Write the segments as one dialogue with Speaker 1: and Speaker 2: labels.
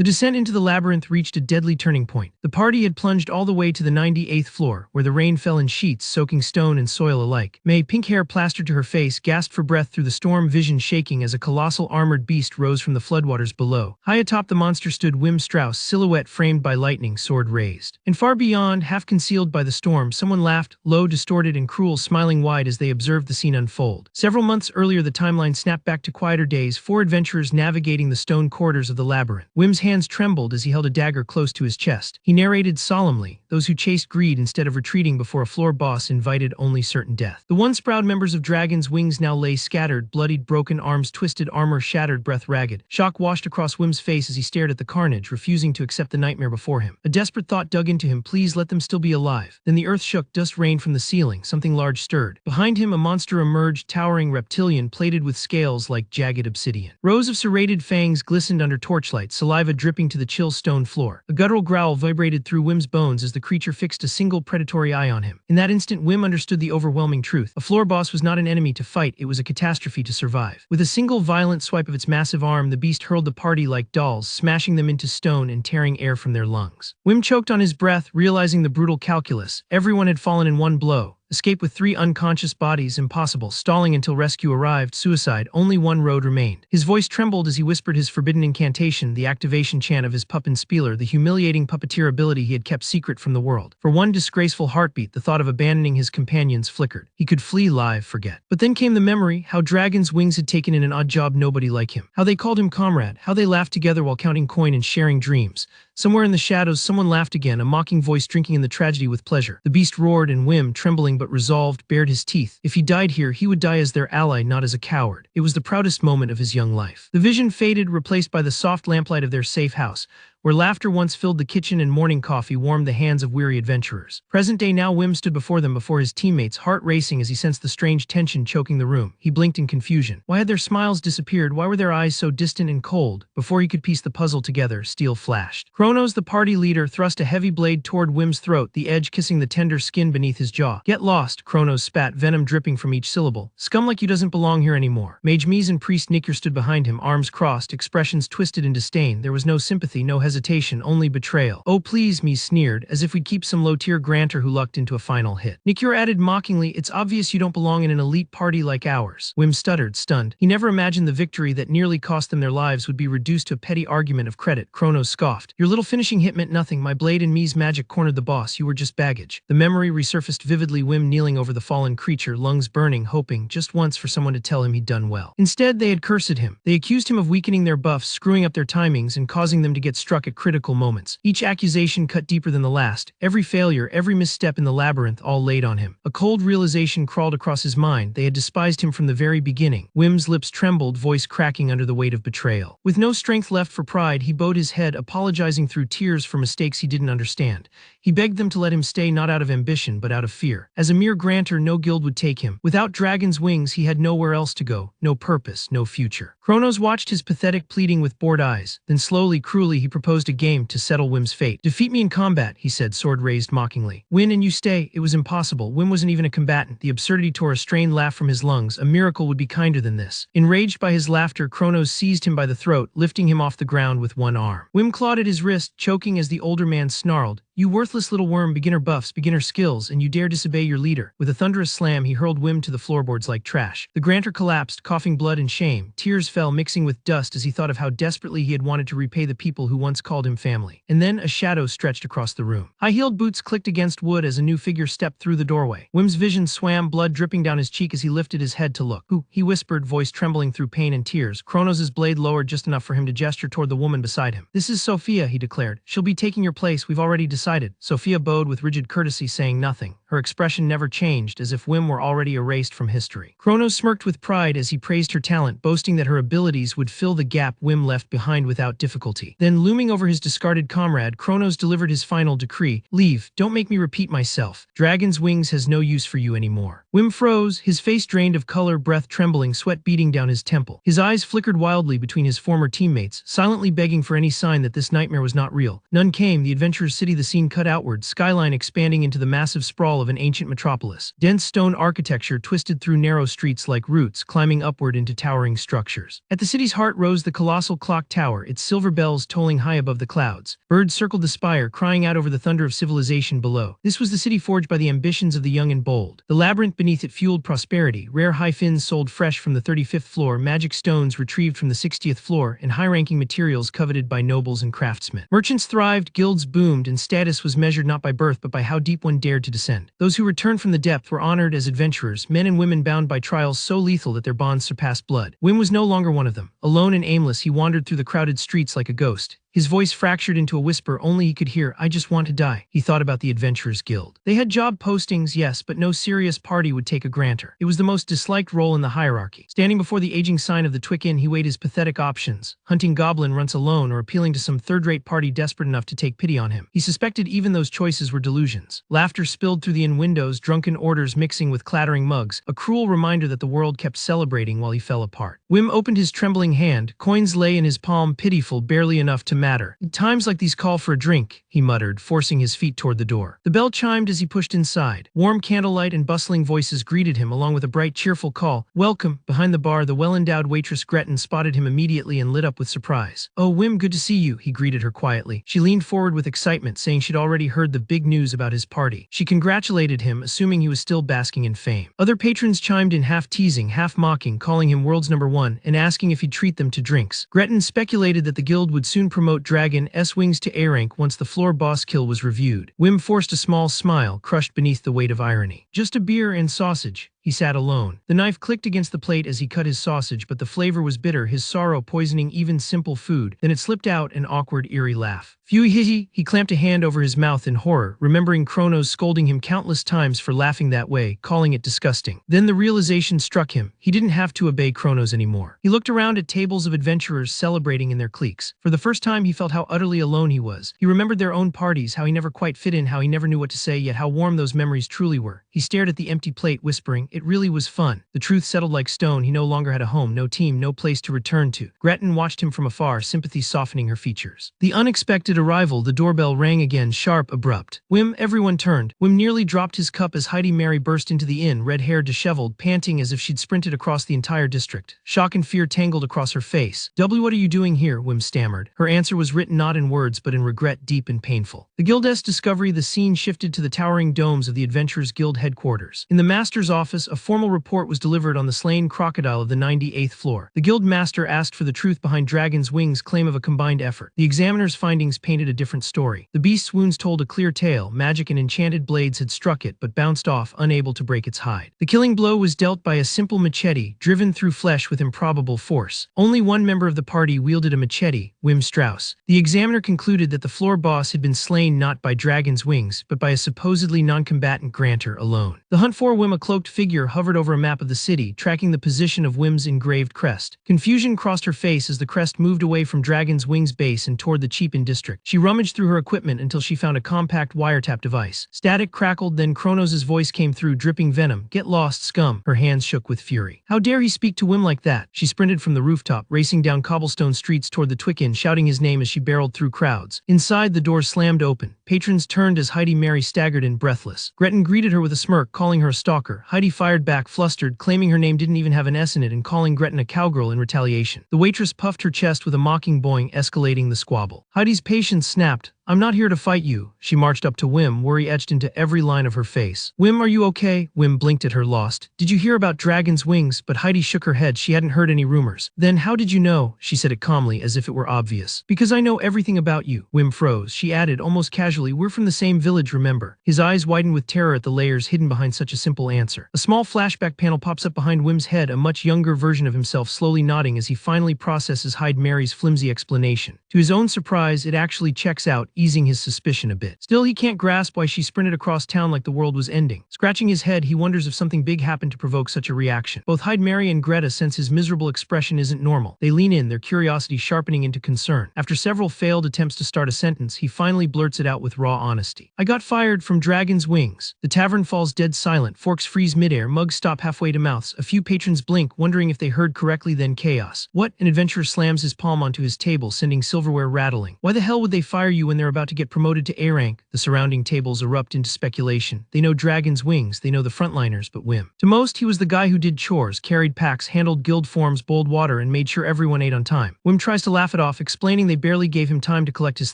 Speaker 1: The descent into the labyrinth reached a deadly turning point. The party had plunged all the way to the 98th floor, where the rain fell in sheets, soaking stone and soil alike. May, pink hair plastered to her face, gasped for breath through the storm, vision shaking as a colossal armored beast rose from the floodwaters below. High atop the monster stood Whim Strauss, silhouette framed by lightning, sword raised. And far beyond, half concealed by the storm, someone laughed, low, distorted, and cruel, smiling wide as they observed the scene unfold. Several months earlier, the timeline snapped back to quieter days, four adventurers navigating the stone corridors of the labyrinth. Whim's hands trembled as he held a dagger close to his chest. He narrated solemnly, those who chased greed instead of retreating before a floor boss invited only certain death. The once proud members of Dragon's Wings now lay scattered, bloodied, broken arms twisted, armor shattered, breath ragged. Shock washed across Whim's face as he stared at the carnage, refusing to accept the nightmare before him. A desperate thought dug into him, please let them still be alive. Then the earth shook, dust rained from the ceiling, something large stirred. Behind him a monster emerged, towering, reptilian, plated with scales like jagged obsidian. Rows of serrated fangs glistened under torchlight, saliva dripping to the chill stone floor. A guttural growl vibrated through Whim's bones as the creature fixed a single predatory eye on him. In that instant, Whim understood the overwhelming truth. A floor boss was not an enemy to fight, it was a catastrophe to survive. With a single violent swipe of its massive arm, the beast hurled the party like dolls, smashing them into stone and tearing air from their lungs. Whim choked on his breath, realizing the brutal calculus. Everyone had fallen in one blow. Escape with three unconscious bodies, impossible. Stalling until rescue arrived, suicide, only one road remained. His voice trembled as he whispered his forbidden incantation, the activation chant of his Puppenspieler, the humiliating puppeteer ability he had kept secret from the world. For one disgraceful heartbeat, the thought of abandoning his companions flickered. He could flee, live, forget. But then came the memory, how Dragon's Wings had taken in an odd job, nobody like him. How they called him comrade, how they laughed together while counting coin and sharing dreams. Somewhere in the shadows, someone laughed again, a mocking voice drinking in the tragedy with pleasure. The beast roared, and Whim, trembling but resolved, bared his teeth. If he died here, he would die as their ally, not as a coward. It was the proudest moment of his young life. The vision faded, replaced by the soft lamplight of their safe house, where laughter once filled the kitchen and morning coffee warmed the hands of weary adventurers. Present day now, Whim stood before them, before his teammates, heart racing as he sensed the strange tension choking the room. He blinked in confusion. Why had their smiles disappeared? Why were their eyes so distant and cold? Before he could piece the puzzle together, steel flashed. Kronos, the party leader, thrust a heavy blade toward Whim's throat, the edge kissing the tender skin beneath his jaw. Get lost, Kronos spat, venom dripping from each syllable. Scum like you doesn't belong here anymore. Mage Mies and Priest Nikir stood behind him, arms crossed, expressions twisted in disdain. There was no sympathy, no hesitation, only betrayal. Oh please, Mies sneered, as if we'd keep some low-tier grantor who lucked into a final hit. Nikir added mockingly, it's obvious you don't belong in an elite party like ours. Whim stuttered, stunned. He never imagined the victory that nearly cost them their lives would be reduced to a petty argument of credit. Kronos scoffed. Your little finishing hit meant nothing. My blade and Mies' magic cornered the boss. You were just baggage. The memory resurfaced vividly, Whim kneeling over the fallen creature, lungs burning, hoping just once for someone to tell him he'd done well. Instead, they had cursed him. They accused him of weakening their buffs, screwing up their timings, and causing them to get struck at critical moments. Each accusation cut deeper than the last. Every failure, every misstep in the labyrinth, all laid on him. A cold realization crawled across his mind. They had despised him from the very beginning. Whim's lips trembled, voice cracking under the weight of betrayal. With no strength left for pride, he bowed his head, apologizing through tears for mistakes he didn't understand. He begged them to let him stay, not out of ambition, but out of fear. As a mere grantor, no guild would take him. Without Dragon's Wings, he had nowhere else to go. No purpose, no future. Kronos watched his pathetic pleading with bored eyes. Then slowly, cruelly, he proposed a game to settle Whim's fate. Defeat me in combat, he said, sword raised mockingly. Win and you stay. It was impossible. Whim wasn't even a combatant. The absurdity tore a strained laugh from his lungs. A miracle would be kinder than this. Enraged by his laughter, Kronos seized him by the throat, lifting him off the ground with one arm. Whim clawed at his wrist, choking as the older man snarled, you worthless little worm, beginner buffs, beginner skills, and you dare disobey your leader. With a thunderous slam, he hurled Whim to the floorboards like trash. The grantor collapsed, coughing blood and shame. Tears fell, mixing with dust as he thought of how desperately he had wanted to repay the people who once called him family. And then a shadow stretched across the room. High-heeled boots clicked against wood as a new figure stepped through the doorway. Whim's vision swam, blood dripping down his cheek as he lifted his head to look. Who? He whispered, voice trembling through pain and tears. Kronos' blade lowered just enough for him to gesture toward the woman beside him. This is Sophia, he declared. She'll be taking your place, we've already decided. Sophia bowed with rigid courtesy, saying nothing. Her expression never changed, as if Whim were already erased from history. Kronos smirked with pride as he praised her talent, boasting that her abilities would fill the gap Whim left behind without difficulty. Then, looming over his discarded comrade, Kronos delivered his final decree. Leave. Don't make me repeat myself. Dragon's Wings has no use for you anymore. Whim froze, his face drained of color, breath trembling, sweat beating down his temple. His eyes flickered wildly between his former teammates, silently begging for any sign that this nightmare was not real. None came. The adventurer's city, the scene cut outward, skyline expanding into the massive sprawl of an ancient metropolis. Dense stone architecture twisted through narrow streets like roots, climbing upward into towering structures. At the city's heart rose the colossal clock tower, its silver bells tolling high above the clouds. Birds circled the spire, crying out over the thunder of civilization below. This was the city forged by the ambitions of the young and bold. The labyrinth beneath it fueled prosperity. Rare high fins sold fresh from the 35th floor, magic stones retrieved from the 60th floor, and high-ranking materials coveted by nobles and craftsmen. Merchants thrived, guilds boomed, and status was measured not by birth but by how deep one dared to descend. Those who returned from the depth were honored as adventurers, men and women bound by trials so lethal that their bonds surpassed blood. Whim was no longer one of them. Alone and aimless, he wandered through the crowded streets like a ghost. His voice fractured into a whisper only he could hear. I just want to die. He thought about the Adventurers Guild. They had job postings, yes, but no serious party would take a grantor. It was the most disliked role in the hierarchy. Standing before the aging sign of the Twick Inn, he weighed his pathetic options: hunting goblin runts alone or appealing to some third-rate party desperate enough to take pity on him. He suspected even those choices were delusions. Laughter spilled through the inn windows, drunken orders mixing with clattering mugs, a cruel reminder that the world kept celebrating while he fell apart. Whim opened his trembling hand. Coins lay in his palm, pitiful, barely enough to matter. Times like these call for a drink, he muttered, forcing his feet toward the door. The bell chimed as he pushed inside. Warm candlelight and bustling voices greeted him, along with a bright, cheerful call. Welcome. Behind the bar, the well-endowed waitress Gretchen spotted him immediately and lit up with surprise. Oh, Whim, good to see you, he greeted her quietly. She leaned forward with excitement, saying she'd already heard the big news about his party. She congratulated him, assuming he was still basking in fame. Other patrons chimed in, half teasing, half mocking, calling him world's #1 and asking if he'd treat them to drinks. Gretchen speculated that the guild would soon promote Dragon's wings to A rank once the floor boss kill was reviewed. Whim forced a small smile, crushed beneath the weight of irony. Just a beer and sausage. He sat alone. The knife clicked against the plate as he cut his sausage, but the flavor was bitter, his sorrow poisoning even simple food. Then it slipped out, an awkward, eerie laugh. Phew, he clamped a hand over his mouth in horror, remembering Kronos scolding him countless times for laughing that way, calling it disgusting. Then the realization struck him. He didn't have to obey Kronos anymore. He looked around at tables of adventurers celebrating in their cliques. For the first time, he felt how utterly alone he was. He remembered their own parties, how he never quite fit in, how he never knew what to say, yet how warm those memories truly were. He stared at the empty plate, whispering, it really was fun. The truth settled like stone. He no longer had a home, no team, no place to return to. Gretchen watched him from afar, sympathy softening her features. The unexpected arrival, the doorbell rang again, sharp, abrupt. Whim, everyone turned. Whim nearly dropped his cup as Heidi Mary burst into the inn, red-haired, disheveled, panting as if she'd sprinted across the entire district. Shock and fear tangled across her face. W, what are you doing here? Whim stammered. Her answer was written not in words, but in regret deep and painful. The Guild's discovery, the scene shifted to the towering domes of the Adventurers Guild headquarters. In the master's office, a formal report was delivered on the slain crocodile of the 98th floor. The guild master asked for the truth behind Dragon's Wing's claim of a combined effort. The examiner's findings painted a different story. The beast's wounds told a clear tale. Magic and enchanted blades had struck it, but bounced off, unable to break its hide. The killing blow was dealt by a simple machete, driven through flesh with improbable force. Only one member of the party wielded a machete, Whim Strauss. The examiner concluded that the floor boss had been slain not by Dragon's Wings, but by a supposedly non-combatant grantor alone. The hunt for Whim, a cloaked figure, hovered over a map of the city, tracking the position of Whim's engraved crest. Confusion crossed her face as the crest moved away from Dragon's Wing's base and toward the Cheap-In district. She rummaged through her equipment until she found a compact wiretap device. Static crackled, then Kronos' voice came through, dripping venom. Get lost, scum. Her hands shook with fury. How dare he speak to Whim like that? She sprinted from the rooftop, racing down cobblestone streets toward the Twick Inn, shouting his name as she barreled through crowds. Inside, the door slammed open. Patrons turned as Heidi Mary staggered in, breathless. Gretchen greeted her with a smirk, calling her a stalker. Heidi fired back, flustered, claiming her name didn't even have an S in it and calling Gretchen a cowgirl in retaliation. The waitress puffed her chest with a mocking boing, escalating the squabble. Heidi's patience snapped. I'm not here to fight you. She marched up to Whim, worry etched into every line of her face. Whim, are you okay? Whim blinked at her, lost. Did you hear about Dragon's Wings? But Heidi shook her head. She hadn't heard any rumors. Then how did you know? She said it calmly, as if it were obvious. Because I know everything about you. Whim froze. She added, almost casually, we're from the same village, remember? His eyes widened with terror at the layers hidden behind such a simple answer. A small flashback panel pops up behind Whim's head, a much younger version of himself slowly nodding as he finally processes Heidi Mary's flimsy explanation. To his own surprise, it actually checks out, easing his suspicion a bit. Still, he can't grasp why she sprinted across town like the world was ending. Scratching his head, he wonders if something big happened to provoke such a reaction. Both Heidi Mary and Greta sense his miserable expression isn't normal. They lean in, their curiosity sharpening into concern. After several failed attempts to start a sentence, he finally blurts it out with raw honesty. I got fired from Dragon's Wings. The tavern falls dead silent. Forks freeze midair. Mugs stop halfway to mouths. A few patrons blink, wondering if they heard correctly, then chaos. What? An adventurer slams his palm onto his table, sending silverware rattling. Why the hell would they fire you when they're about to get promoted to A rank. The surrounding tables erupt into speculation. They know Dragon's Wings, they know the frontliners, but Whim. To most, he was the guy who did chores, carried packs, handled guild forms, bowled water, and made sure everyone ate on time. Whim tries to laugh it off, explaining they barely gave him time to collect his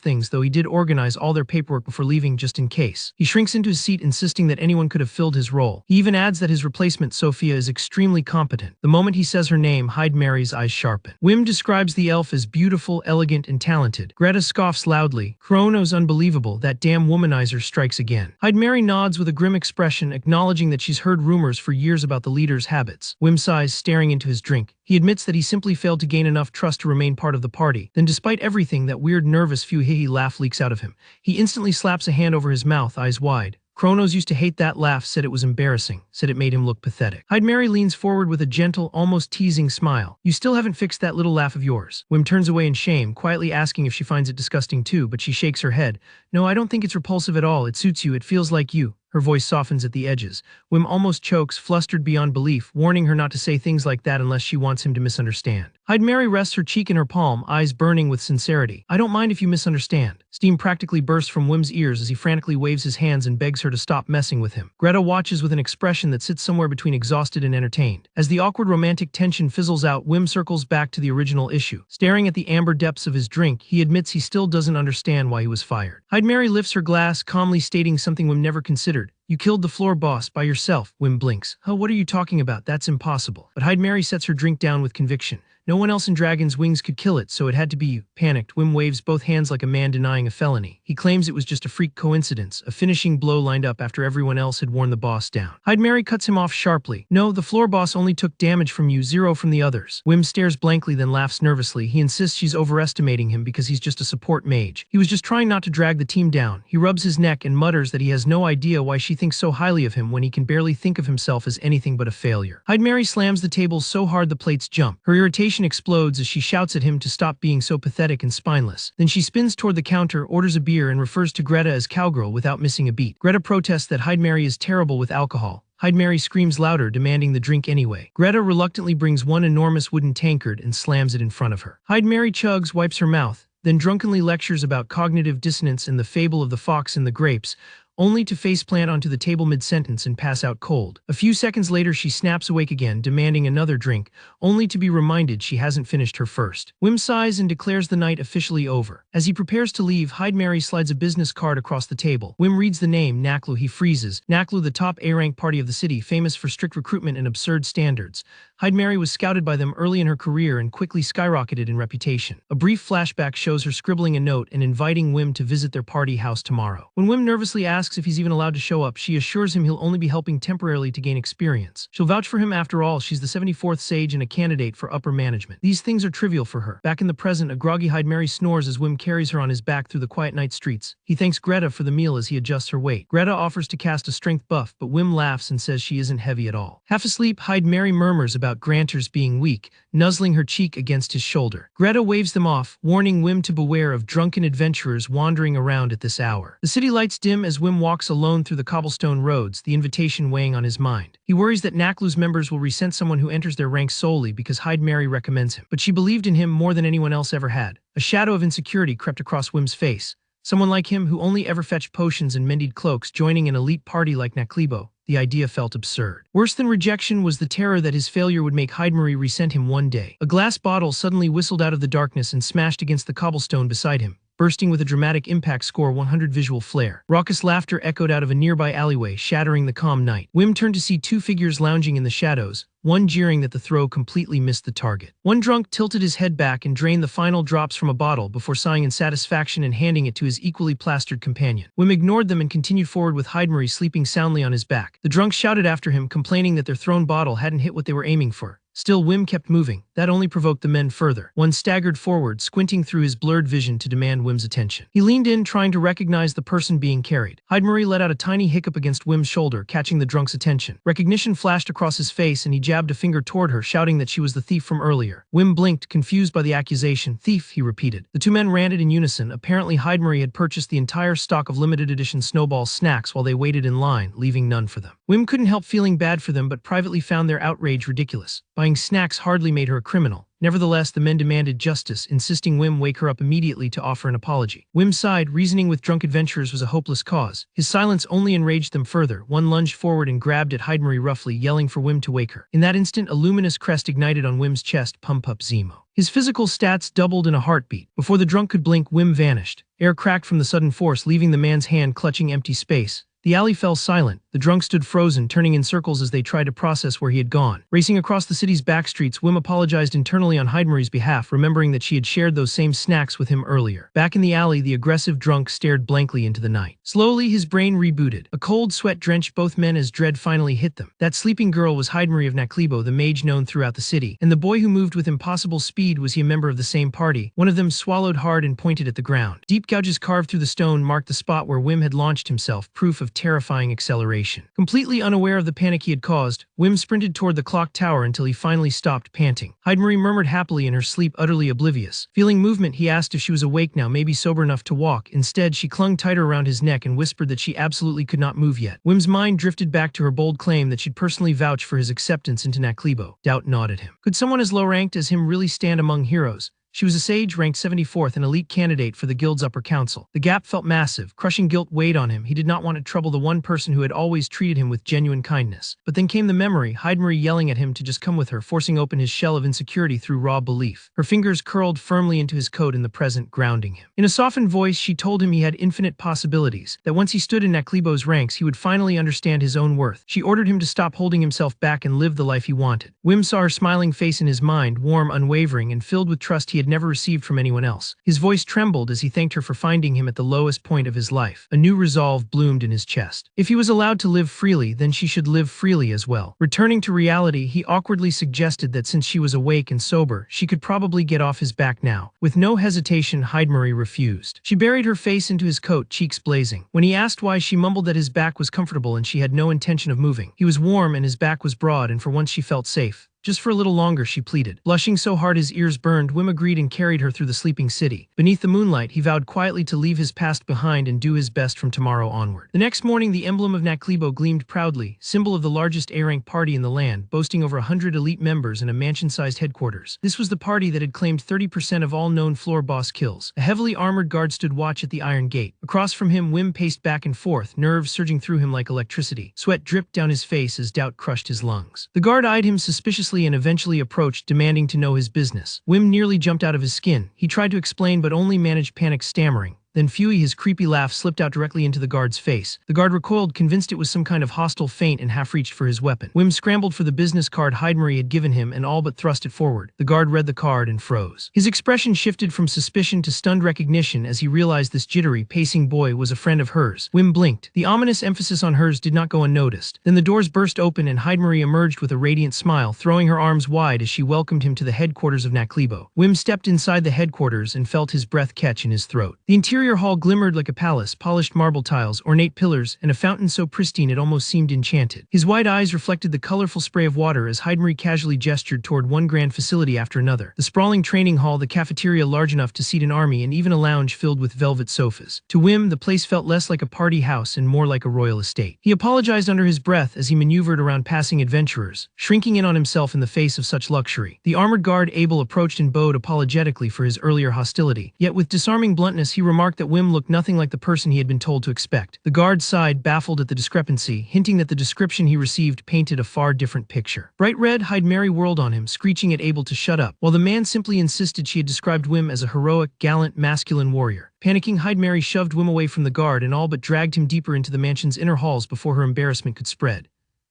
Speaker 1: things, though he did organize all their paperwork before leaving just in case. He shrinks into his seat, insisting that anyone could have filled his role. He even adds that his replacement, Sophia, is extremely competent. The moment he says her name, Hyde Mary's eyes sharpen. Whim describes the elf as beautiful, elegant, and talented. Greta scoffs loudly. Chrono's unbelievable, that damn womanizer strikes again. Hyde Mary nods with a grim expression, acknowledging that she's heard rumors for years about the leader's habits. Whim sighs, staring into his drink. He admits that he simply failed to gain enough trust to remain part of the party. Then, despite everything, that weird, nervous, hee laugh leaks out of him. He instantly slaps a hand over his mouth, eyes wide. Chronos used to hate that laugh, said it was embarrassing, said it made him look pathetic. Hyde Mary leans forward with a gentle, almost teasing smile. You still haven't fixed that little laugh of yours. Whim turns away in shame, quietly asking if she finds it disgusting too, but she shakes her head. No, I don't think it's repulsive at all. It suits you. It feels like you. Her voice softens at the edges. Whim almost chokes, flustered beyond belief, warning her not to say things like that unless she wants him to misunderstand. Hyde Mary rests her cheek in her palm, eyes burning with sincerity. I don't mind if you misunderstand. Steam practically bursts from Whim's ears as he frantically waves his hands and begs her to stop messing with him. Greta watches with an expression that sits somewhere between exhausted and entertained. As the awkward romantic tension fizzles out, Whim circles back to the original issue. Staring at the amber depths of his drink, he admits he still doesn't understand why he was fired. Hyde Mary lifts her glass, calmly stating something Whim never considered. You killed the floor boss by yourself. Whim blinks. Huh, what are you talking about? That's impossible. But Hyde Mary sets her drink down with conviction. No one else in Dragon's Wings could kill it, so it had to be you. Panicked, Whim waves both hands like a man denying a felony. He claims it was just a freak coincidence, a finishing blow lined up after everyone else had worn the boss down. Hyde Mary cuts him off sharply. No, the floor boss only took damage from you, 0 from the others. Whim stares blankly, then laughs nervously. He insists she's overestimating him because he's just a support mage. He was just trying not to drag the team down. He rubs his neck and mutters that he has no idea why she thinks so highly of him when he can barely think of himself as anything but a failure. Hyde Mary slams the table so hard the plates jump. Her irritation explodes as she shouts at him to stop being so pathetic and spineless. Then she spins toward the counter, orders a beer, and refers to Greta as cowgirl without missing a beat. Greta protests that Hyde Mary is terrible with alcohol. Hyde Mary screams louder, demanding the drink anyway. Greta reluctantly brings one enormous wooden tankard and slams it in front of her. Hyde Mary chugs, wipes her mouth, then drunkenly lectures about cognitive dissonance and the fable of the fox and the grapes, only to faceplant onto the table mid-sentence and pass out cold. A few seconds later, she snaps awake again, demanding another drink, only to be reminded she hasn't finished her first. Whim sighs and declares the night officially over. As he prepares to leave, Hyde Mary slides a business card across the table. Whim reads the name, Naklu. He freezes. Naklu, the top A-rank party of the city, famous for strict recruitment and absurd standards. Hyde Mary was scouted by them early in her career and quickly skyrocketed in reputation. A brief flashback shows her scribbling a note and inviting Whim to visit their party house tomorrow. When Whim nervously asks if he's even allowed to show up, she assures him he'll only be helping temporarily to gain experience. She'll vouch for him after all. She's the 74th sage and a candidate for upper management. These things are trivial for her. Back in the present, a groggy Hyde Mary snores as Whim carries her on his back through the quiet night streets. He thanks Greta for the meal as he adjusts her weight. Greta offers to cast a strength buff, but Whim laughs and says she isn't heavy at all. Half asleep, Hyde Mary murmurs about Granter's being weak, nuzzling her cheek against his shoulder. Greta waves them off, warning Whim to beware of drunken adventurers wandering around at this hour. The city lights dim as Whim walks alone through the cobblestone roads, the invitation weighing on his mind. He worries that Naklu's members will resent someone who enters their ranks solely because Hyde Mary recommends him. But she believed in him more than anyone else ever had. A shadow of insecurity crept across Whim's face. Someone like him who only ever fetched potions and mended cloaks joining an elite party like Naklibo. The idea felt absurd. Worse than rejection was the terror that his failure would make Hyde Mary resent him one day. A glass bottle suddenly whistled out of the darkness and smashed against the cobblestone beside him, bursting with a dramatic impact score 100 visual flair. Raucous laughter echoed out of a nearby alleyway, shattering the calm night. Whim turned to see two figures lounging in the shadows, one jeering that the throw completely missed the target. One drunk tilted his head back and drained the final drops from a bottle before sighing in satisfaction and handing it to his equally plastered companion. Whim ignored them and continued forward with Hyde Mary sleeping soundly on his back. The drunk shouted after him, complaining that their thrown bottle hadn't hit what they were aiming for. Still, Whim kept moving. That only provoked the men further. One staggered forward, squinting through his blurred vision to demand Whim's attention. He leaned in, trying to recognize the person being carried. Hyde Mary let out a tiny hiccup against Whim's shoulder, catching the drunk's attention. Recognition flashed across his face, and he jabbed a finger toward her, shouting that she was the thief from earlier. Whim blinked, confused by the accusation. Thief, he repeated. The two men ranted in unison. Apparently, Hyde Mary had purchased the entire stock of limited edition Snowball snacks while they waited in line, leaving none for them. Whim couldn't help feeling bad for them, but privately found their outrage ridiculous. Buying snacks hardly made her a criminal. Nevertheless, the men demanded justice, insisting Whim wake her up immediately to offer an apology. Whim sighed, reasoning with drunk adventurers was a hopeless cause. His silence only enraged them further. One lunged forward and grabbed at Heidemarie roughly, yelling for Whim to wake her. In that instant, a luminous crest ignited on Whim's chest. Pump up Zemo. His physical stats doubled in a heartbeat. Before the drunk could blink, Whim vanished. Air cracked from the sudden force, leaving the man's hand clutching empty space. The alley fell silent. The drunk stood frozen, turning in circles as they tried to process where he had gone. Racing across the city's back streets, Whim apologized internally on Heidemarie's behalf, remembering that she had shared those same snacks with him earlier. Back in the alley, the aggressive drunk stared blankly into the night. Slowly, his brain rebooted. A cold sweat drenched both men as dread finally hit them. That sleeping girl was Heidemarie of Naklibo, the mage known throughout the city, and the boy who moved with impossible speed, was he a member of the same party? One of them swallowed hard and pointed at the ground. Deep gouges carved through the stone marked the spot where Whim had launched himself, proof of terrifying acceleration. Completely unaware of the panic he had caused, Whim sprinted toward the clock tower until he finally stopped, panting. Heidemarie murmured happily in her sleep, utterly oblivious. Feeling movement, he asked if she was awake now, maybe sober enough to walk. Instead, she clung tighter around his neck and whispered that she absolutely could not move yet. Whim's mind drifted back to her bold claim that she'd personally vouch for his acceptance into Naklibo. Doubt gnawed at him. Could someone as low-ranked as him really stand among heroes? She was a sage ranked 74th, an elite candidate for the guild's upper council. The gap felt massive. Crushing guilt weighed on him. He did not want to trouble the one person who had always treated him with genuine kindness. But then came the memory, Heidemarie yelling at him to just come with her, forcing open his shell of insecurity through raw belief. Her fingers curled firmly into his coat in the present, grounding him. In a softened voice, she told him he had infinite possibilities, that once he stood in Naklibo's ranks, he would finally understand his own worth. She ordered him to stop holding himself back and live the life he wanted. Whim saw her smiling face in his mind, warm, unwavering, and filled with trust he had never received from anyone else. His voice trembled as he thanked her for finding him at the lowest point of his life. A new resolve bloomed in his chest. If he was allowed to live freely, then she should live freely as well. Returning to reality, he awkwardly suggested that since she was awake and sober, she could probably get off his back now. With no hesitation, Heidemarie refused. She buried her face into his coat, cheeks blazing. When he asked why, she mumbled that his back was comfortable and she had no intention of moving. He was warm and his back was broad, and for once she felt safe. Just for a little longer, she pleaded. Blushing so hard his ears burned, Whim agreed and carried her through the sleeping city. Beneath the moonlight, he vowed quietly to leave his past behind and do his best from tomorrow onward. The next morning, the emblem of Naklibo gleamed proudly, symbol of the largest A-rank party in the land, boasting over 100 elite members and a mansion-sized headquarters. This was the party that had claimed 30% of all known floor boss kills. A heavily armored guard stood watch at the iron gate. Across from him, Whim paced back and forth, nerves surging through him like electricity. Sweat dripped down his face as doubt crushed his lungs. The guard eyed him suspiciously and eventually approached, demanding to know his business. Whim nearly jumped out of his skin. He tried to explain but only managed panic, stammering. Then Fui, his creepy laugh, slipped out directly into the guard's face. The guard recoiled, convinced it was some kind of hostile feint, and half reached for his weapon. Whim scrambled for the business card Heidemarie had given him and all but thrust it forward. The guard read the card and froze. His expression shifted from suspicion to stunned recognition as he realized this jittery, pacing boy was a friend of hers. Whim blinked. The ominous emphasis on hers did not go unnoticed. Then the doors burst open and Heidemarie emerged with a radiant smile, throwing her arms wide as she welcomed him to the headquarters of Naklibo. Whim stepped inside the headquarters and felt his breath catch in his throat. The interior hall glimmered like a palace, polished marble tiles, ornate pillars, and a fountain so pristine it almost seemed enchanted. His wide eyes reflected the colorful spray of water as Heidemarie casually gestured toward one grand facility after another. The sprawling training hall, the cafeteria large enough to seat an army, and even a lounge filled with velvet sofas. To Whim, the place felt less like a party house and more like a royal estate. He apologized under his breath as he maneuvered around passing adventurers, shrinking in on himself in the face of such luxury. The armored guard Abel approached and bowed apologetically for his earlier hostility, yet with disarming bluntness he remarked that Whim looked nothing like the person he had been told to expect. The guard sighed, baffled at the discrepancy, hinting that the description he received painted a far different picture. Bright red Heidemarie whirled on him, screeching at Abel to shut up, while the man simply insisted she had described Whim as a heroic, gallant, masculine warrior. Panicking, Heidemarie shoved Whim away from the guard and all but dragged him deeper into the mansion's inner halls before her embarrassment could spread.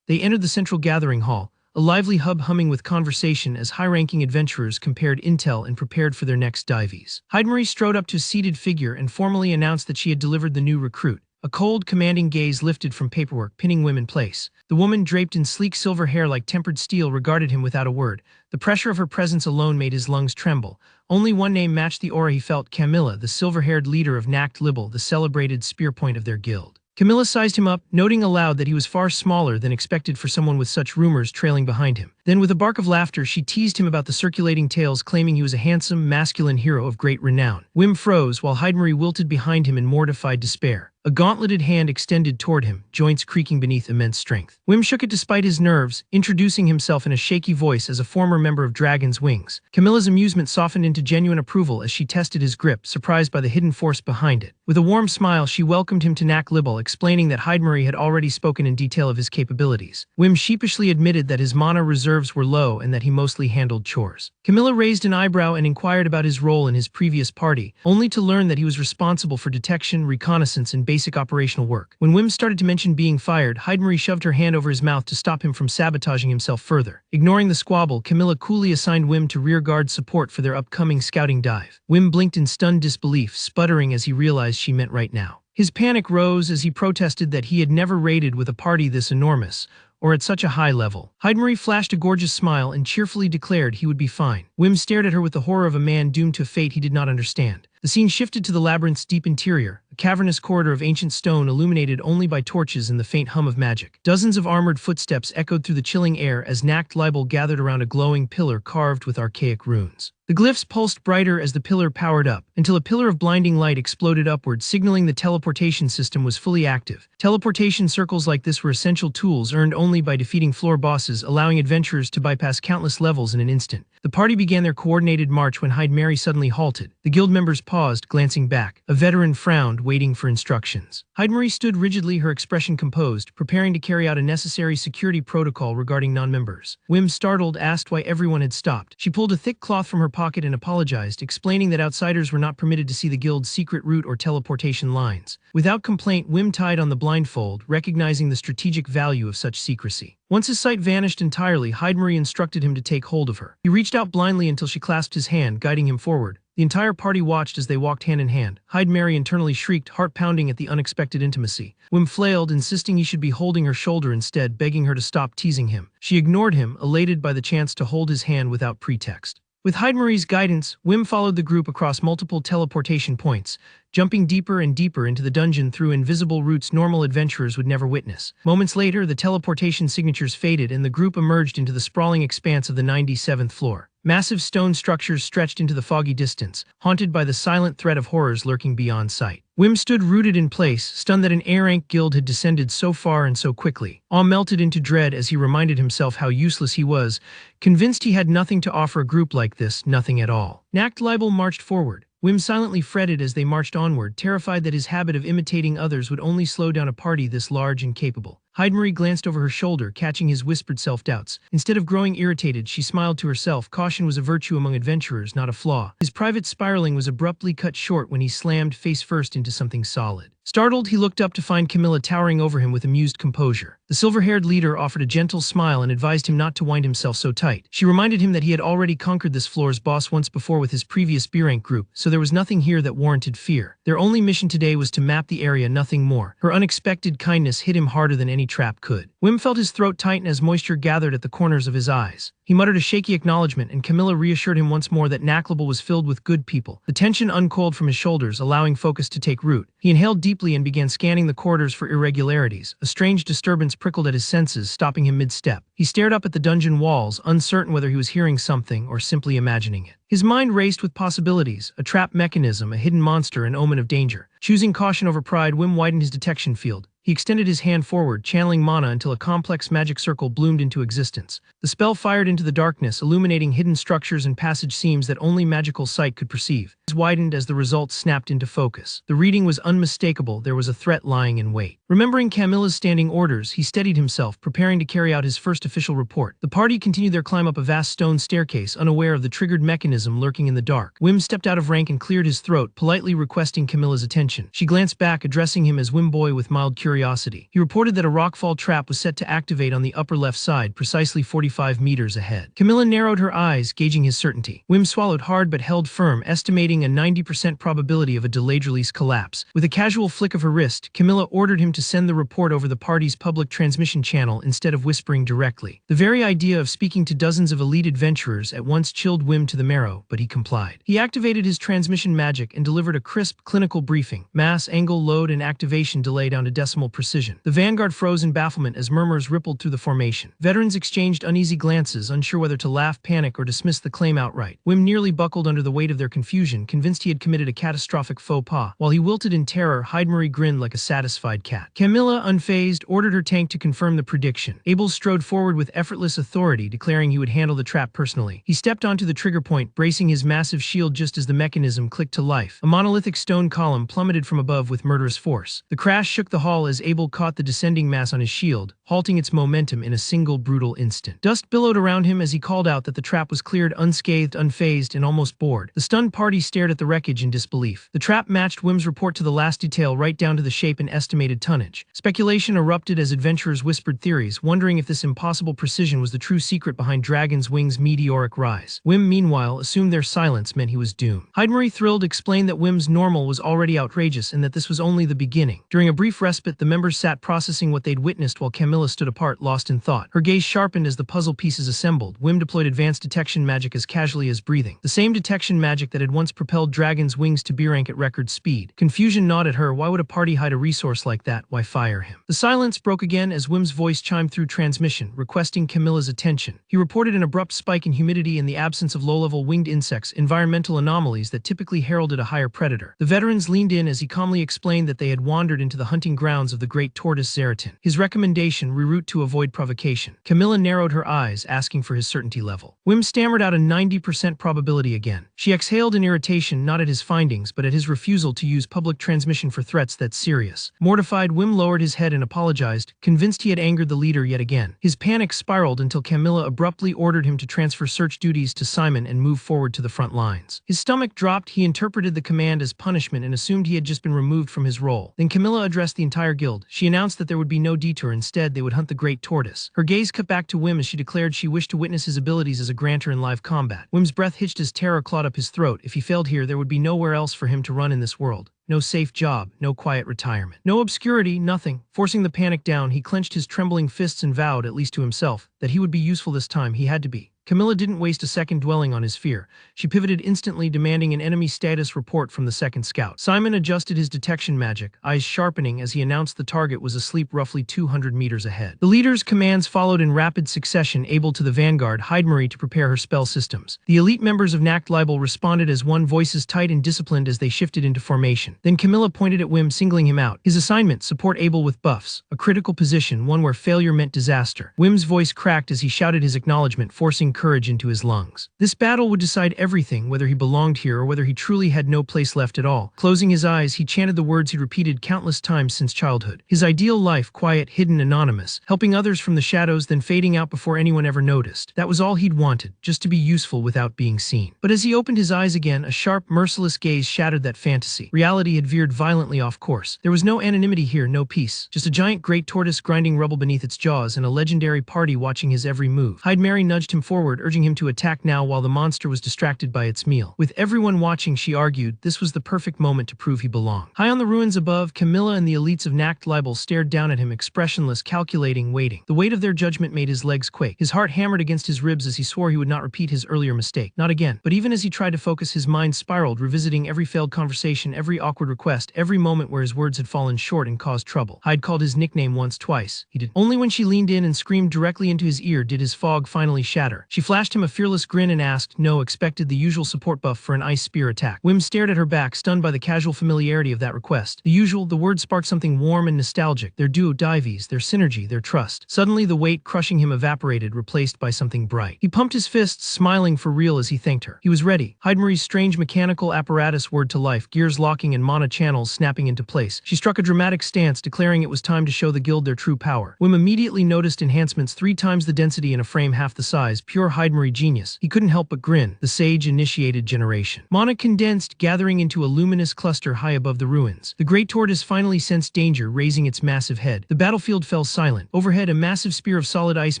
Speaker 1: They entered the central gathering hall, a lively hub humming with conversation as high-ranking adventurers compared intel and prepared for their next dives. Heidemarie strode up to a seated figure and formally announced that she had delivered the new recruit. A cold, commanding gaze lifted from paperwork, pinning Whim in place. The woman, draped in sleek silver hair like tempered steel, regarded him without a word. The pressure of her presence alone made his lungs tremble. Only one name matched the aura he felt: Camilla, the silver-haired leader of Nacht Libel, the celebrated spearpoint of their guild. Camilla sized him up, noting aloud that he was far smaller than expected for someone with such rumors trailing behind him. Then with a bark of laughter, she teased him about the circulating tales, claiming he was a handsome, masculine hero of great renown. Whim froze while Hidemarie wilted behind him in mortified despair. A gauntleted hand extended toward him, joints creaking beneath immense strength. Whim shook it despite his nerves, introducing himself in a shaky voice as a former member of Dragon's Wings. Camilla's amusement softened into genuine approval as she tested his grip, surprised by the hidden force behind it. With a warm smile, she welcomed him to Naklibal, explaining that Hidemarie had already spoken in detail of his capabilities. Whim sheepishly admitted that his mana reserves were low and that he mostly handled chores. Camilla raised an eyebrow and inquired about his role in his previous party, only to learn that he was responsible for detection, reconnaissance, and basic operational work. When Whim started to mention being fired, Hidemarie shoved her hand over his mouth to stop him from sabotaging himself further. Ignoring the squabble, Camilla coolly assigned Whim to rearguard support for their upcoming scouting dive. Whim blinked in stunned disbelief, sputtering as he realized she meant right now. His panic rose as he protested that he had never raided with a party this enormous, or at such a high level. Hidemarie flashed a gorgeous smile and cheerfully declared he would be fine. Whim stared at her with the horror of a man doomed to a fate he did not understand. The scene shifted to the labyrinth's deep interior, a cavernous corridor of ancient stone illuminated only by torches and the faint hum of magic. Dozens of armored footsteps echoed through the chilling air as Naklibal gathered around a glowing pillar carved with archaic runes. The glyphs pulsed brighter as the pillar powered up, until a pillar of blinding light exploded upward, signaling the teleportation system was fully active. Teleportation circles like this were essential tools earned only by defeating floor bosses, allowing adventurers to bypass countless levels in an instant. The party began their coordinated march when Hidemarie suddenly halted. The guild members paused, glancing back. A veteran frowned, waiting for instructions. Hidemarie stood rigidly, her expression composed, preparing to carry out a necessary security protocol regarding non-members. Whim, startled, asked why everyone had stopped. She pulled a thick cloth from her pocket and apologized, explaining that outsiders were not permitted to see the guild's secret route or teleportation lines. Without complaint, Whim tied on the blindfold, recognizing the strategic value of such secrecy. Once his sight vanished entirely, Hidemarie instructed him to take hold of her. He reached out blindly until she clasped his hand, guiding him forward. The entire party watched as they walked hand in hand. Hidemarie internally shrieked, heart pounding at the unexpected intimacy. Whim flailed, insisting he should be holding her shoulder instead, begging her to stop teasing him. She ignored him, elated by the chance to hold his hand without pretext. With Hidemarie's guidance, Whim followed the group across multiple teleportation points, jumping deeper and deeper into the dungeon through invisible routes normal adventurers would never witness. Moments later, the teleportation signatures faded and the group emerged into the sprawling expanse of the 97th floor. Massive stone structures stretched into the foggy distance, haunted by the silent threat of horrors lurking beyond sight. Whim stood rooted in place, stunned that an A-rank guild had descended so far and so quickly. Awe melted into dread as he reminded himself how useless he was, convinced he had nothing to offer a group like this, nothing at all. Naklibal marched forward. Whim silently fretted as they marched onward, terrified that his habit of imitating others would only slow down a party this large and capable. Hidemarie glanced over her shoulder, catching his whispered self-doubts. Instead of growing irritated, she smiled to herself. Caution was a virtue among adventurers, not a flaw. His private spiraling was abruptly cut short when he slammed face first into something solid. Startled, he looked up to find Camilla towering over him with amused composure. The silver-haired leader offered a gentle smile and advised him not to wind himself so tight. She reminded him that he had already conquered this floor's boss once before with his previous B-rank group, so there was nothing here that warranted fear. Their only mission today was to map the area, nothing more. Her unexpected kindness hit him harder than any trap could. Whim felt his throat tighten as moisture gathered at the corners of his eyes. He muttered a shaky acknowledgement, and Camilla reassured him once more that Naklibal was filled with good people. The tension uncoiled from his shoulders, allowing focus to take root. He inhaled deeply and began scanning the corridors for irregularities. A strange disturbance prickled at his senses, stopping him mid-step. He stared up at the dungeon walls, uncertain whether he was hearing something or simply imagining it. His mind raced with possibilities, a trap mechanism, a hidden monster, an omen of danger. Choosing caution over pride, Whim widened his detection field. He extended his hand forward, channeling mana until a complex magic circle bloomed into existence. The spell fired into the darkness, illuminating hidden structures and passage seams that only magical sight could perceive. His widened as the results snapped into focus. The reading was unmistakable. There was a threat lying in wait. Remembering Camilla's standing orders, he steadied himself, preparing to carry out his first official report. The party continued their climb up a vast stone staircase, unaware of the triggered mechanism lurking in the dark. Whim stepped out of rank and cleared his throat, politely requesting Camilla's attention. She glanced back, addressing him as Whim Boy with mild curiosity. He reported that a rockfall trap was set to activate on the upper left side, precisely 45 meters ahead. Camilla narrowed her eyes, gauging his certainty. Whim swallowed hard but held firm, estimating a 90% probability of a delayed release collapse. With a casual flick of her wrist, Camilla ordered him to send the report over the party's public transmission channel instead of whispering directly. The very idea of speaking to dozens of elite adventurers at once chilled Whim to the marrow, but he complied. He activated his transmission magic and delivered a crisp, clinical briefing. Mass, angle, load, and activation delay down to decimal abysmal precision. The vanguard froze in bafflement as murmurs rippled through the formation. Veterans exchanged uneasy glances, unsure whether to laugh, panic, or dismiss the claim outright. Whim nearly buckled under the weight of their confusion, convinced he had committed a catastrophic faux pas. While he wilted in terror, Hidemarie grinned like a satisfied cat. Camilla, unfazed, ordered her tank to confirm the prediction. Abel strode forward with effortless authority, declaring he would handle the trap personally. He stepped onto the trigger point, bracing his massive shield just as the mechanism clicked to life. A monolithic stone column plummeted from above with murderous force. The crash shook the hall as Abel caught the descending mass on his shield, halting its momentum in a single brutal instant. Dust billowed around him as he called out that the trap was cleared, unscathed, unfazed, and almost bored. The stunned party stared at the wreckage in disbelief. The trap matched Whim's report to the last detail, right down to the shape and estimated tonnage. Speculation erupted as adventurers whispered theories, wondering if this impossible precision was the true secret behind Dragon's Wing's meteoric rise. Whim, meanwhile, assumed their silence meant he was doomed. Hidemarie, thrilled, explained that Whim's normal was already outrageous and that this was only the beginning. During a brief respite, the members sat processing what they'd witnessed while Camilla stood apart, lost in thought. Her gaze sharpened as the puzzle pieces assembled. Whim deployed advanced detection magic as casually as breathing. The same detection magic that had once propelled Dragon's Wings to B rank at record speed. Confusion gnawed at her. Why would a party hide a resource like that? Why fire him? The silence broke again as Whim's voice chimed through transmission, requesting Camilla's attention. He reported an abrupt spike in humidity in the absence of low-level winged insects, environmental anomalies that typically heralded a higher predator. The veterans leaned in as he calmly explained that they had wandered into the hunting grounds of the great tortoise Zeratin. His recommendation: reroute to avoid provocation. Camilla narrowed her eyes, asking for his certainty level. Whim stammered out a 90% probability again. She exhaled in irritation, not at his findings, but at his refusal to use public transmission for threats that serious. Mortified, Whim lowered his head and apologized, convinced he had angered the leader yet again. His panic spiraled until Camilla abruptly ordered him to transfer search duties to Simon and move forward to the front lines. His stomach dropped. He interpreted the command as punishment and assumed he had just been removed from his role. Then Camilla addressed the entire guild. She announced that there would be no detour. Instead, they would hunt the great tortoise. Her gaze cut back to Whim as she declared she wished to witness his abilities as a grantor in live combat. Whim's breath hitched as terror clawed up his throat. If he failed here, there would be nowhere else for him to run in this world. No safe job, no quiet retirement, no obscurity, nothing. Forcing the panic down, he clenched his trembling fists and vowed, at least to himself, that he would be useful this time. He had to be. Camilla didn't waste a second dwelling on his fear. She pivoted instantly, demanding an enemy status report from the second scout. Simon adjusted his detection magic, eyes sharpening as he announced the target was asleep roughly 200 meters ahead. The leader's commands followed in rapid succession, able to the vanguard, Hidemarie, to prepare her spell systems. The elite members of Nacht Libel responded as one, voices tight and disciplined as they shifted into formation. Then Camilla pointed at Whim, singling him out. His assignment: support Abel with buffs. A critical position, one where failure meant disaster. Whim's voice cracked as he shouted his acknowledgement, forcing courage into his lungs. This battle would decide everything, whether he belonged here or whether he truly had no place left at all. Closing his eyes, he chanted the words he'd repeated countless times since childhood. His ideal life: quiet, hidden, anonymous, helping others from the shadows, then fading out before anyone ever noticed. That was all he'd wanted, just to be useful without being seen. But as he opened his eyes again, a sharp, merciless gaze shattered that fantasy. Reality had veered violently off course. There was no anonymity here, no peace. Just a giant great tortoise grinding rubble beneath its jaws and a legendary party watching his every move. Hidemarie nudged him forward, urging him to attack now while the monster was distracted by its meal. With everyone watching, she argued, this was the perfect moment to prove he belonged. High on the ruins above, Camilla and the elites of Nacht Libel stared down at him, expressionless, calculating, waiting. The weight of their judgment made his legs quake. His heart hammered against his ribs as he swore he would not repeat his earlier mistake. Not again. But even as he tried to focus, his mind spiraled, revisiting every failed conversation, every awkward request, every moment where his words had fallen short and caused trouble. Hyde called his nickname once, twice. He did. Only when she leaned in and screamed directly into his ear did his fog finally shatter. She flashed him a fearless grin and asked, no, expected the usual support buff for an ice spear attack. Whim stared at her back, stunned by the casual familiarity of that request. The word sparked something warm and nostalgic. Their duo dives, their synergy, their trust. Suddenly the weight crushing him evaporated, replaced by something bright. He pumped his fists, smiling for real as he thanked her. He was ready. Hidemarie's strange mechanical apparatus whirred to life, gears locking and mana channels snapping into place. She struck a dramatic stance, declaring it was time to show the guild their true power. Whim immediately noticed enhancements 3 times the density in a frame half the size, pure Hidemarie genius. He couldn't help but grin. The sage-initiated generation. Mana condensed, gathering into a luminous cluster high above the ruins. The great tortoise finally sensed danger, raising its massive head. The battlefield fell silent. Overhead, a massive spear of solid ice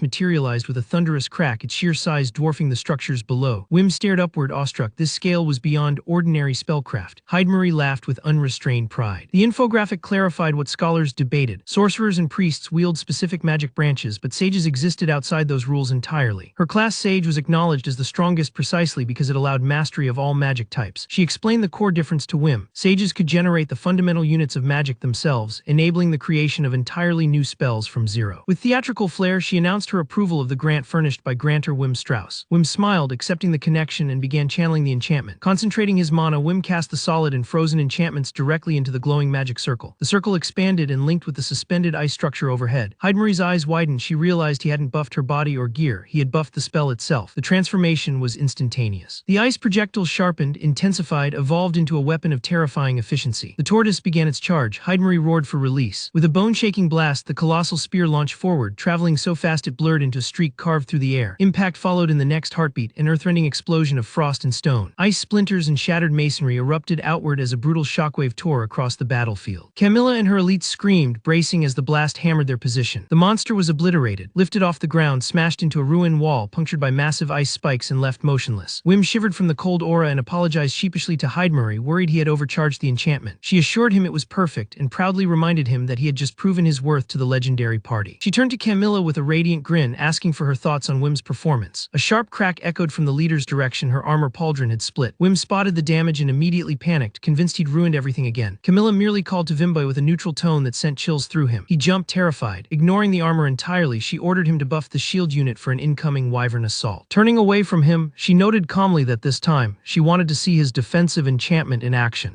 Speaker 1: materialized with a thunderous crack, its sheer size dwarfing the structures below. Whim stared upward, awestruck. This scale was beyond ordinary spellcraft. Hidemarie laughed with unrestrained pride. The infographic clarified what scholars debated. Sorcerers and priests wield specific magic branches, but sages existed outside those rules entirely. Her class last sage was acknowledged as the strongest precisely because it allowed mastery of all magic types. She explained the core difference to Whim. Sages could generate the fundamental units of magic themselves, enabling the creation of entirely new spells from zero. With theatrical flair, she announced her approval of the grant furnished by grantor Whim Strauss. Whim smiled, accepting the connection, and began channeling the enchantment. Concentrating his mana, Whim cast the solid and frozen enchantments directly into the glowing magic circle. The circle expanded and linked with the suspended ice structure overhead. Heidemarie's eyes widened. She realized he hadn't buffed her body or gear, he had buffed the spell itself. The transformation was instantaneous. The ice projectile sharpened, intensified, evolved into a weapon of terrifying efficiency. The tortoise began its charge. Heidemarie roared for release. With a bone-shaking blast, the colossal spear launched forward, traveling so fast it blurred into a streak carved through the air. Impact followed in the next heartbeat, an earth-rending explosion of frost and stone. Ice splinters and shattered masonry erupted outward as a brutal shockwave tore across the battlefield. Camilla and her elites screamed, bracing as the blast hammered their position. The monster was obliterated, lifted off the ground, smashed into a ruined wall, punctured by massive ice spikes, and left motionless. Whim shivered from the cold aura and apologized sheepishly to Heidemarie, worried he had overcharged the enchantment. She assured him it was perfect and proudly reminded him that he had just proven his worth to the legendary party. She turned to Camilla with a radiant grin, asking for her thoughts on Whim's performance. A sharp crack echoed from the leader's direction. Her armor pauldron had split. Whim spotted the damage and immediately panicked, convinced he'd ruined everything again. Camilla merely called to Vimboy with a neutral tone that sent chills through him. He jumped, terrified. Ignoring the armor entirely, she ordered him to buff the shield unit for an incoming wyvern assault. Turning away from him, she noted calmly that this time, she wanted to see his defensive enchantment in action.